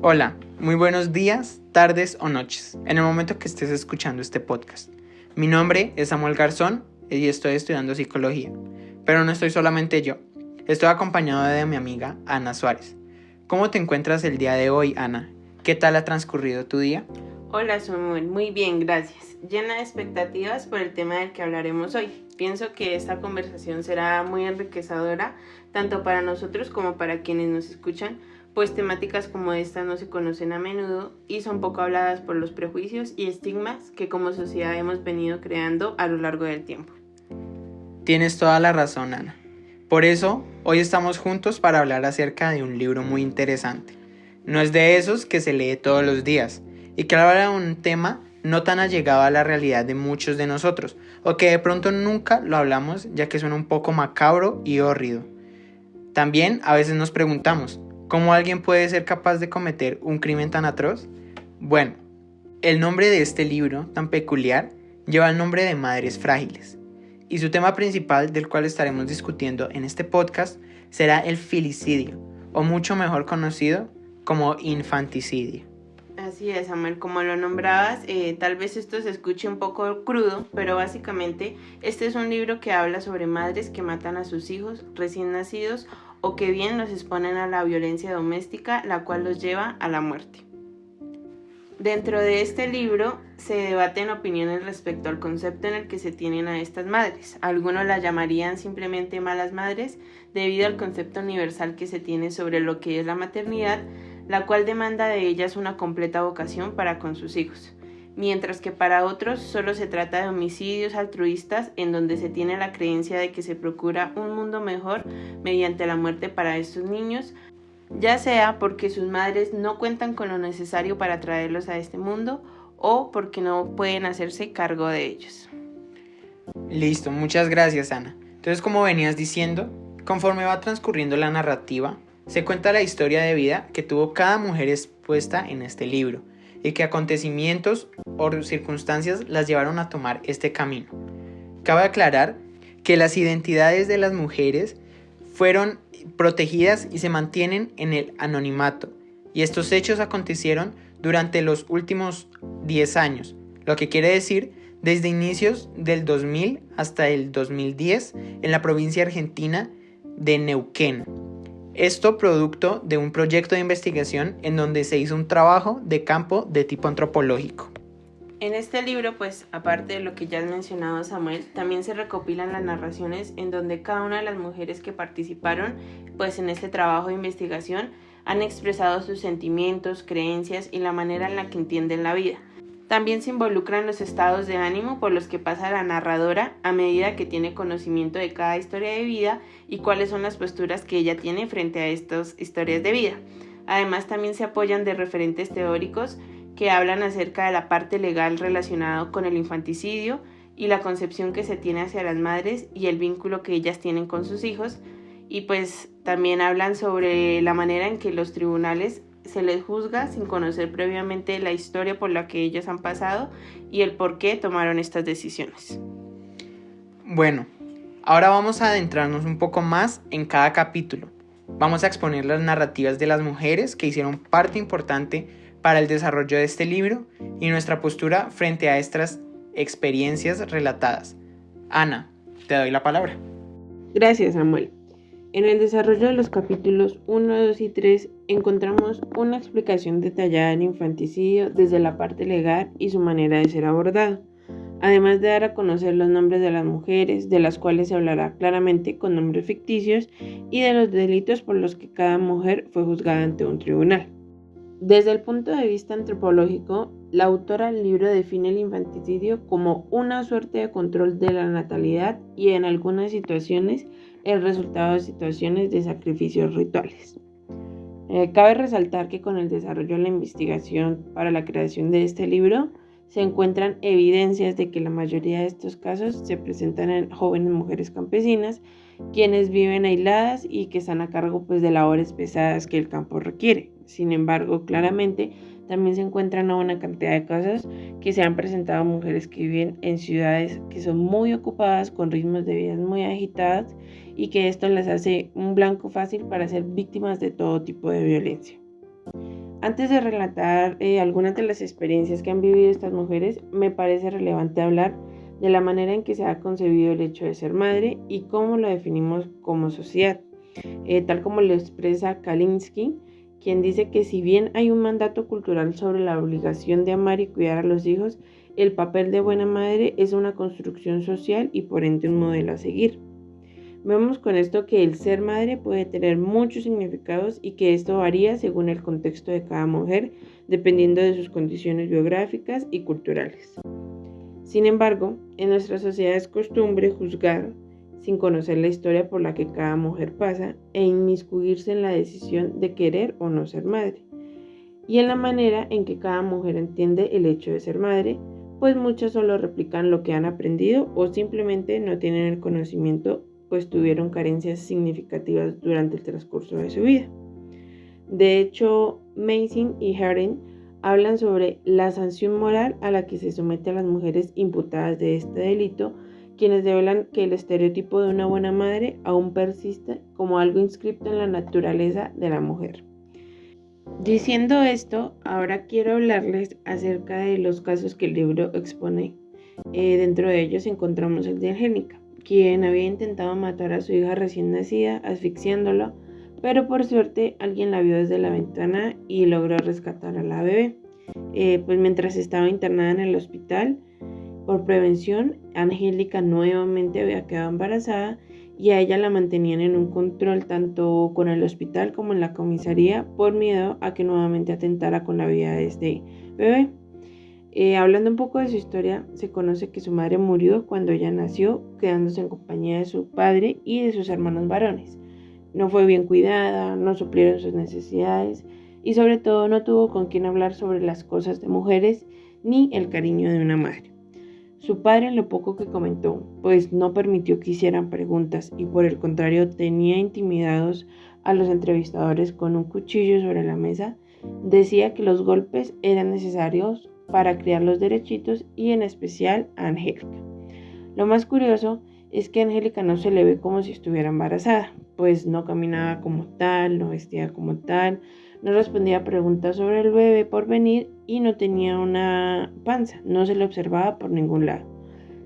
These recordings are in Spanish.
Hola, muy buenos días, tardes o noches, en el momento que estés escuchando este podcast. Mi nombre es Samuel Garzón y estoy estudiando psicología, pero no estoy solamente yo, estoy acompañado de mi amiga Ana Suárez. ¿Cómo te encuentras el día de hoy, Ana? ¿Qué tal ha transcurrido tu día? Hola Samuel, muy bien, gracias. Llena de expectativas por el tema del que hablaremos hoy. Pienso que esta conversación será muy enriquecedora, tanto para nosotros como para quienes nos escuchan, pues temáticas como esta no se conocen a menudo y son poco habladas por los prejuicios y estigmas que como sociedad hemos venido creando a lo largo del tiempo. Tienes toda la razón, Ana. Por eso, hoy estamos juntos para hablar acerca de un libro muy interesante. No es de esos que se lee todos los días y que habla de un tema no tan allegado a la realidad de muchos de nosotros, o que de pronto nunca lo hablamos ya que suena un poco macabro y hórrido. También a veces nos preguntamos, ¿cómo alguien puede ser capaz de cometer un crimen tan atroz? Bueno, el nombre de este libro tan peculiar lleva el nombre de Madres Frágiles, y su tema principal del cual estaremos discutiendo en este podcast será el filicidio, o mucho mejor conocido como infanticidio. Así es, Samuel, como lo nombrabas, tal vez esto se escuche un poco crudo, pero básicamente este es un libro que habla sobre madres que matan a sus hijos recién nacidos o que bien los exponen a la violencia doméstica, la cual los lleva a la muerte. Dentro de este libro se debaten opiniones respecto al concepto en el que se tienen a estas madres. Algunos las llamarían simplemente malas madres debido al concepto universal que se tiene sobre lo que es la maternidad, la cual demanda de ellas una completa vocación para con sus hijos, mientras que para otros solo se trata de homicidios altruistas en donde se tiene la creencia de que se procura un mundo mejor mediante la muerte para estos niños, ya sea porque sus madres no cuentan con lo necesario para traerlos a este mundo o porque no pueden hacerse cargo de ellos. Listo, muchas gracias, Ana. Entonces, como venías diciendo, conforme va transcurriendo la narrativa, se cuenta la historia de vida que tuvo cada mujer expuesta en este libro y qué acontecimientos o circunstancias las llevaron a tomar este camino. Cabe aclarar que las identidades de las mujeres fueron protegidas y se mantienen en el anonimato, y estos hechos acontecieron durante los últimos 10 años, lo que quiere decir desde inicios del 2000 hasta el 2010 en la provincia argentina de Neuquén. Esto producto de un proyecto de investigación en donde se hizo un trabajo de campo de tipo antropológico. En este libro, pues, aparte de lo que ya has mencionado, Samuel, también se recopilan las narraciones en donde cada una de las mujeres que participaron, pues, en este trabajo de investigación han expresado sus sentimientos, creencias y la manera en la que entienden la vida. También se involucran los estados de ánimo por los que pasa la narradora a medida que tiene conocimiento de cada historia de vida y cuáles son las posturas que ella tiene frente a estas historias de vida. Además, también se apoyan de referentes teóricos que hablan acerca de la parte legal relacionada con el infanticidio y la concepción que se tiene hacia las madres y el vínculo que ellas tienen con sus hijos, y pues también hablan sobre la manera en que los tribunales se les juzga sin conocer previamente la historia por la que ellas han pasado y el por qué tomaron estas decisiones. Bueno, ahora vamos a adentrarnos un poco más en cada capítulo. Vamos a exponer las narrativas de las mujeres que hicieron parte importante para el desarrollo de este libro y nuestra postura frente a estas experiencias relatadas. Ana, te doy la palabra. Gracias, Samuel. En el desarrollo de los capítulos 1, 2 y 3 encontramos una explicación detallada del infanticidio desde la parte legal y su manera de ser abordado, además de dar a conocer los nombres de las mujeres, de las cuales se hablará claramente con nombres ficticios, y de los delitos por los que cada mujer fue juzgada ante un tribunal. Desde el punto de vista antropológico, la autora del libro define el infanticidio como una suerte de control de la natalidad y en algunas situaciones el resultado de situaciones de sacrificios rituales. Cabe resaltar que con el desarrollo de la investigación para la creación de este libro se encuentran evidencias de que la mayoría de estos casos se presentan en jóvenes mujeres campesinas quienes viven aisladas y que están a cargo pues de labores pesadas que el campo requiere. Sin embargo, claramente también se encuentran una buena cantidad de casos que se han presentado a mujeres que viven en ciudades que son muy ocupadas con ritmos de vida muy agitados y que esto les hace un blanco fácil para ser víctimas de todo tipo de violencia. Antes de relatar algunas de las experiencias que han vivido estas mujeres, me parece relevante hablar de la manera en que se ha concebido el hecho de ser madre y cómo lo definimos como sociedad. Tal como lo expresa Kalinsky, quien dice que si bien hay un mandato cultural sobre la obligación de amar y cuidar a los hijos, el papel de buena madre es una construcción social y por ende un modelo a seguir. Vemos con esto que el ser madre puede tener muchos significados y que esto varía según el contexto de cada mujer, dependiendo de sus condiciones biográficas y culturales. Sin embargo, en nuestra sociedad es costumbre juzgar sin conocer la historia por la que cada mujer pasa e inmiscuirse en la decisión de querer o no ser madre, y en la manera en que cada mujer entiende el hecho de ser madre, pues muchas solo replican lo que han aprendido o simplemente no tienen el conocimiento, pues tuvieron carencias significativas durante el transcurso de su vida. De hecho, Mason y Herring hablan sobre la sanción moral a la que se somete a las mujeres imputadas de este delito, quienes develan que el estereotipo de una buena madre aún persiste como algo inscripto en la naturaleza de la mujer. Diciendo esto, ahora quiero hablarles acerca de los casos que el libro expone. Dentro de ellos encontramos el de Angélica, quien había intentado matar a su hija recién nacida, asfixiándola, pero por suerte alguien la vio desde la ventana y logró rescatar a la bebé. Pues mientras estaba internada en el hospital, por prevención, Angélica nuevamente había quedado embarazada y a ella la mantenían en un control tanto con el hospital como en la comisaría por miedo a que nuevamente atentara con la vida de este bebé. Hablando un poco de su historia, se conoce que su madre murió cuando ella nació, quedándose en compañía de su padre y de sus hermanos varones. No fue bien cuidada, no suplieron sus necesidades y sobre todo no tuvo con quien hablar sobre las cosas de mujeres ni el cariño de una madre. Su padre, en lo poco que comentó, pues no permitió que hicieran preguntas y por el contrario tenía intimidados a los entrevistadores con un cuchillo sobre la mesa, decía que los golpes eran necesarios para criar los derechitos y en especial a Angélica. Lo más curioso es que a Angélica no se le ve como si estuviera embarazada, pues no caminaba como tal, no vestía como tal, no respondía a preguntas sobre el bebé por venir y no tenía una panza, no se le observaba por ningún lado.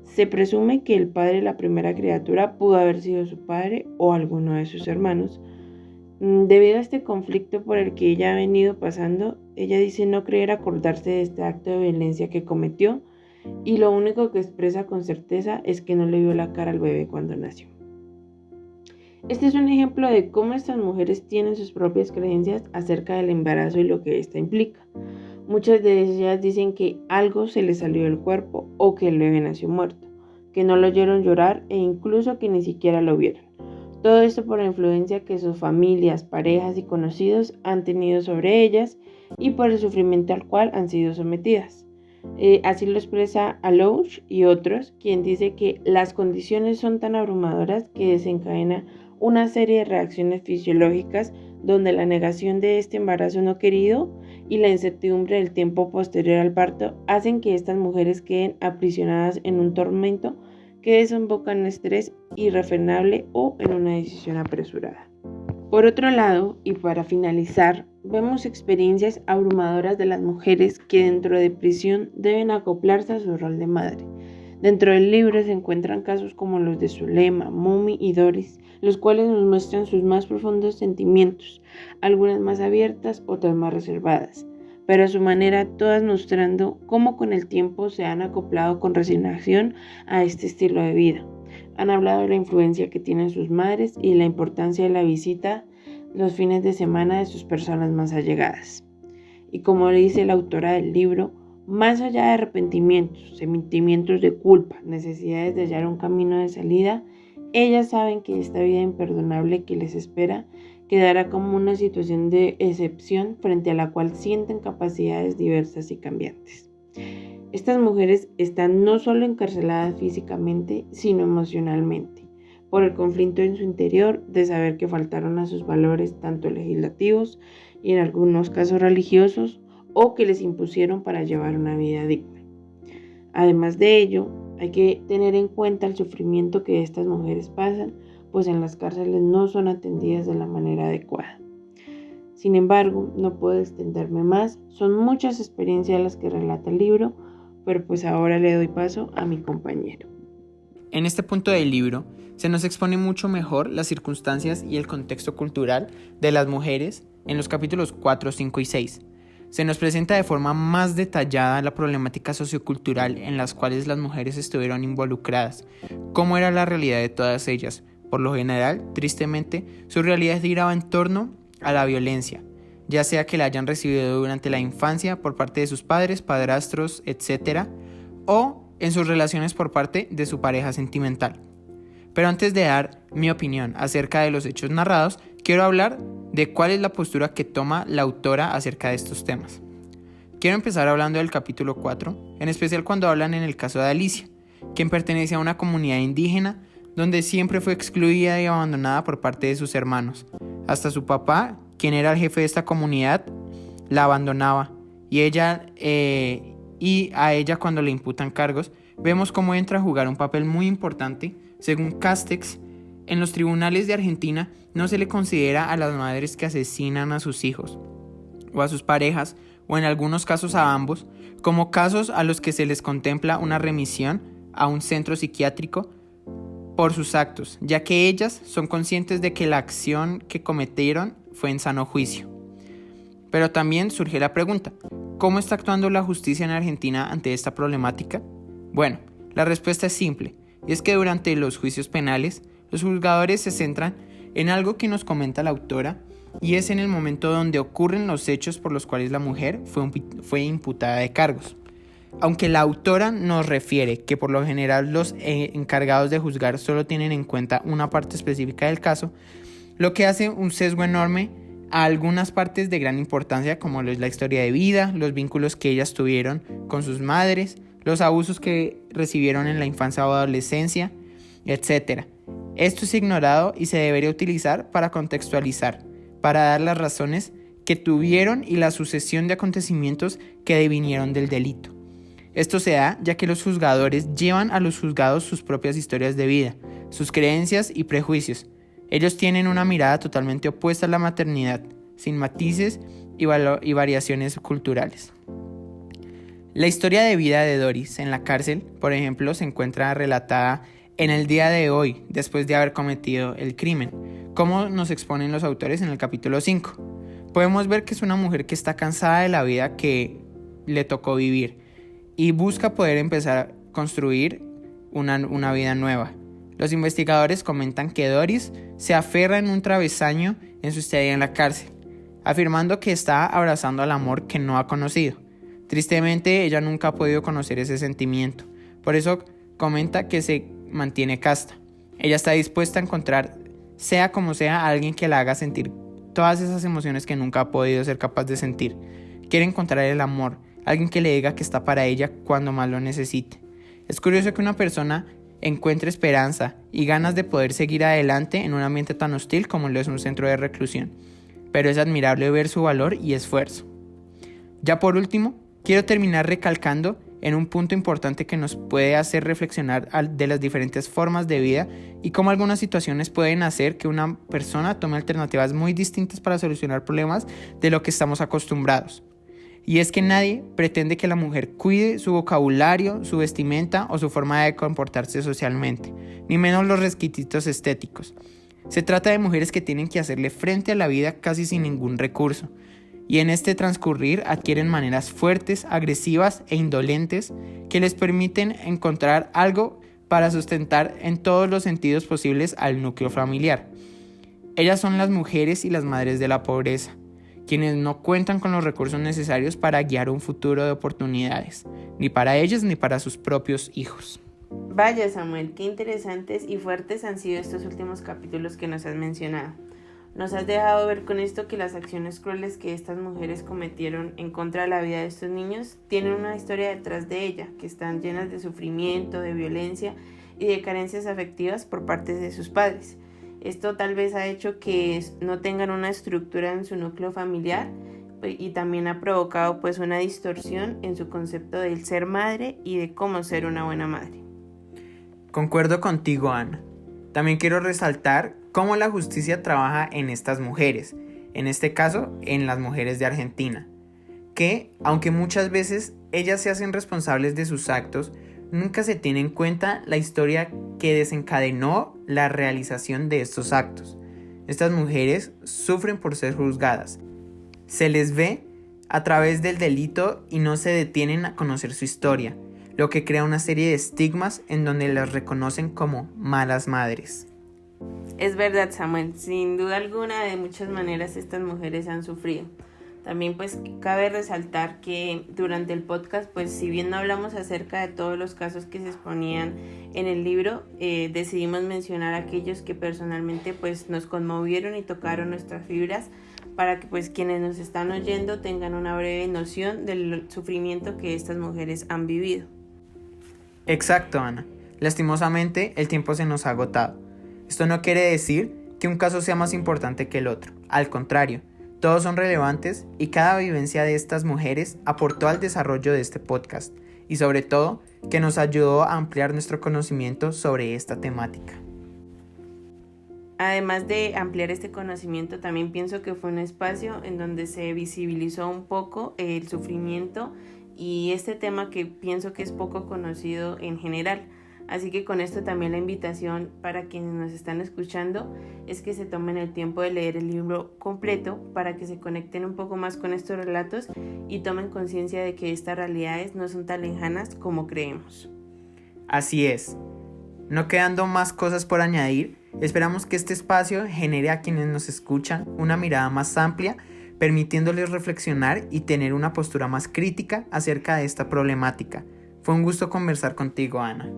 Se presume que el padre de la primera criatura pudo haber sido su padre o alguno de sus hermanos. Debido a este conflicto por el que ella ha venido pasando, ella dice no creer acordarse de este acto de violencia que cometió y lo único que expresa con certeza es que no le vio la cara al bebé cuando nació. Este es un ejemplo de cómo estas mujeres tienen sus propias creencias acerca del embarazo y lo que ésta implica. Muchas de ellas dicen que algo se les salió del cuerpo o que el bebé nació muerto, que no lo oyeron llorar e incluso que ni siquiera lo vieron. Todo esto por la influencia que sus familias, parejas y conocidos han tenido sobre ellas y por el sufrimiento al cual han sido sometidas. Así lo expresa Alouche y otros, quien dice que las condiciones son tan abrumadoras que desencadena una serie de reacciones fisiológicas donde la negación de este embarazo no querido y la incertidumbre del tiempo posterior al parto hacen que estas mujeres queden aprisionadas en un tormento que desemboca en estrés irrefrenable o en una decisión apresurada. Por otro lado, y para finalizar, vemos experiencias abrumadoras de las mujeres que dentro de prisión deben acoplarse a su rol de madre. Dentro del libro se encuentran casos como los de Zulema, Mumi y Doris, los cuales nos muestran sus más profundos sentimientos, algunas más abiertas, otras más reservadas, pero a su manera todas mostrando cómo con el tiempo se han acoplado con resignación a este estilo de vida. Han hablado de la influencia que tienen sus madres y la importancia de la visita los fines de semana de sus personas más allegadas. Y como le dice la autora del libro, más allá de arrepentimientos, sentimientos de culpa, necesidades de hallar un camino de salida, ellas saben que esta vida imperdonable que les espera quedará como una situación de excepción frente a la cual sienten capacidades diversas y cambiantes. Estas mujeres están no solo encarceladas físicamente, sino emocionalmente, por el conflicto en su interior de saber que faltaron a sus valores tanto legislativos y en algunos casos religiosos, o que les impusieron para llevar una vida digna. Además de ello, hay que tener en cuenta el sufrimiento que estas mujeres pasan, pues en las cárceles no son atendidas de la manera adecuada. Sin embargo, no puedo extenderme más, son muchas experiencias las que relata el libro, pero pues ahora le doy paso a mi compañero. En este punto del libro se nos expone mucho mejor las circunstancias y el contexto cultural de las mujeres en los capítulos 4, 5 y 6. Se nos presenta de forma más detallada la problemática sociocultural en las cuales las mujeres estuvieron involucradas, cómo era la realidad de todas ellas. Por lo general, tristemente, su realidad giraba en torno a la violencia, ya sea que la hayan recibido durante la infancia por parte de sus padres, padrastros, etc., o en sus relaciones por parte de su pareja sentimental. Pero antes de dar mi opinión acerca de los hechos narrados, quiero hablar de cuál es la postura que toma la autora acerca de estos temas. Quiero empezar hablando del capítulo 4, en especial cuando hablan en el caso de Alicia, quien pertenece a una comunidad indígena donde siempre fue excluida y abandonada por parte de sus hermanos. Hasta su papá, quien era el jefe de esta comunidad, la abandonaba y a ella cuando le imputan cargos, vemos cómo entra a jugar un papel muy importante. Según Castex, en los tribunales de Argentina no se le considera a las madres que asesinan a sus hijos o a sus parejas, o en algunos casos a ambos, como casos a los que se les contempla una remisión a un centro psiquiátrico por sus actos, ya que ellas son conscientes de que la acción que cometieron fue en sano juicio. Pero también surge la pregunta, ¿cómo está actuando la justicia en Argentina ante esta problemática? Bueno, la respuesta es simple, y es que durante los juicios penales, los juzgadores se centran en algo que nos comenta la autora, y es en el momento donde ocurren los hechos por los cuales la mujer fue imputada de cargos. Aunque la autora nos refiere que por lo general los encargados de juzgar solo tienen en cuenta una parte específica del caso, lo que hace un sesgo enorme a algunas partes de gran importancia, como lo es la historia de vida, los vínculos que ellas tuvieron con sus madres, los abusos que recibieron en la infancia o adolescencia, etc. Esto es ignorado y se debería utilizar para contextualizar, para dar las razones que tuvieron y la sucesión de acontecimientos que devinieron del delito. Esto se da ya que los juzgadores llevan a los juzgados sus propias historias de vida, sus creencias y prejuicios. Ellos tienen una mirada totalmente opuesta a la maternidad, sin matices y variaciones culturales. La historia de vida de Doris en la cárcel, por ejemplo, se encuentra relatada en el día de hoy, después de haber cometido el crimen, como nos exponen los autores en el capítulo 5. Podemos ver que es una mujer que está cansada de la vida que le tocó vivir y busca poder empezar a construir una vida nueva. Los investigadores comentan que Doris se aferra en un travesaño en su estadía en la cárcel, afirmando que está abrazando al amor que no ha conocido. Tristemente, ella nunca ha podido conocer ese sentimiento. Por eso comenta que se mantiene casta. Ella está dispuesta a encontrar, sea como sea, a alguien que la haga sentir todas esas emociones que nunca ha podido ser capaz de sentir. Quiere encontrar el amor, alguien que le diga que está para ella cuando más lo necesite. Es curioso que una persona encuentre esperanza y ganas de poder seguir adelante en un ambiente tan hostil como lo es un centro de reclusión, pero es admirable ver su valor y esfuerzo. Ya por último, quiero terminar recalcando en un punto importante que nos puede hacer reflexionar de las diferentes formas de vida y cómo algunas situaciones pueden hacer que una persona tome alternativas muy distintas para solucionar problemas de lo que estamos acostumbrados. Y es que nadie pretende que la mujer cuide su vocabulario, su vestimenta o su forma de comportarse socialmente, ni menos los requisitos estéticos. Se trata de mujeres que tienen que hacerle frente a la vida casi sin ningún recurso, y en este transcurrir adquieren maneras fuertes, agresivas e indolentes que les permiten encontrar algo para sustentar en todos los sentidos posibles al núcleo familiar. Ellas son las mujeres y las madres de la pobreza, quienes no cuentan con los recursos necesarios para guiar un futuro de oportunidades, ni para ellas ni para sus propios hijos. Vaya Samuel, qué interesantes y fuertes han sido estos últimos capítulos que nos has mencionado. Nos has dejado ver con esto que las acciones crueles que estas mujeres cometieron en contra de la vida de estos niños tienen una historia detrás de ella, que están llenas de sufrimiento, de violencia y de carencias afectivas por parte de sus padres. Esto tal vez ha hecho que no tengan una estructura en su núcleo familiar y también ha provocado pues una distorsión en su concepto del ser madre y de cómo ser una buena madre. Concuerdo contigo, Ana. También quiero resaltar cómo la justicia trabaja en estas mujeres, en este caso en las mujeres de Argentina, que, aunque muchas veces ellas se hacen responsables de sus actos, nunca se tiene en cuenta la historia que desencadenó la realización de estos actos. Estas mujeres sufren por ser juzgadas. Se les ve a través del delito y no se detienen a conocer su historia, lo que crea una serie de estigmas en donde las reconocen como malas madres. Es verdad, Samuel, sin duda alguna de muchas maneras estas mujeres han sufrido. También pues cabe resaltar que durante el podcast, pues si bien no hablamos acerca de todos los casos que se exponían en el libro, decidimos mencionar aquellos que personalmente pues nos conmovieron y tocaron nuestras fibras, para que pues quienes nos están oyendo tengan una breve noción del sufrimiento que estas mujeres han vivido. Exacto, Ana. Lastimosamente el tiempo se nos ha agotado. Esto no quiere decir que un caso sea más importante que el otro. Al contrario, todos son relevantes y cada vivencia de estas mujeres aportó al desarrollo de este podcast y sobre todo que nos ayudó a ampliar nuestro conocimiento sobre esta temática. Además de ampliar este conocimiento, también pienso que fue un espacio en donde se visibilizó un poco el sufrimiento y este tema que pienso que es poco conocido en general. Así que con esto también la invitación para quienes nos están escuchando es que se tomen el tiempo de leer el libro completo para que se conecten un poco más con estos relatos y tomen conciencia de que estas realidades no son tan lejanas como creemos. Así es. No quedando más cosas por añadir, esperamos que este espacio genere a quienes nos escuchan una mirada más amplia, permitiéndoles reflexionar y tener una postura más crítica acerca de esta problemática. Fue un gusto conversar contigo, Ana.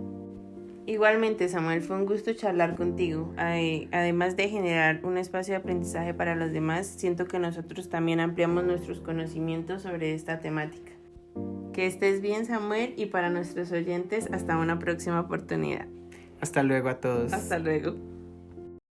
Igualmente, Samuel, fue un gusto charlar contigo. Además de generar un espacio de aprendizaje para los demás, siento que nosotros también ampliamos nuestros conocimientos sobre esta temática. Que estés bien, Samuel, y para nuestros oyentes, hasta una próxima oportunidad. Hasta luego a todos. Hasta luego.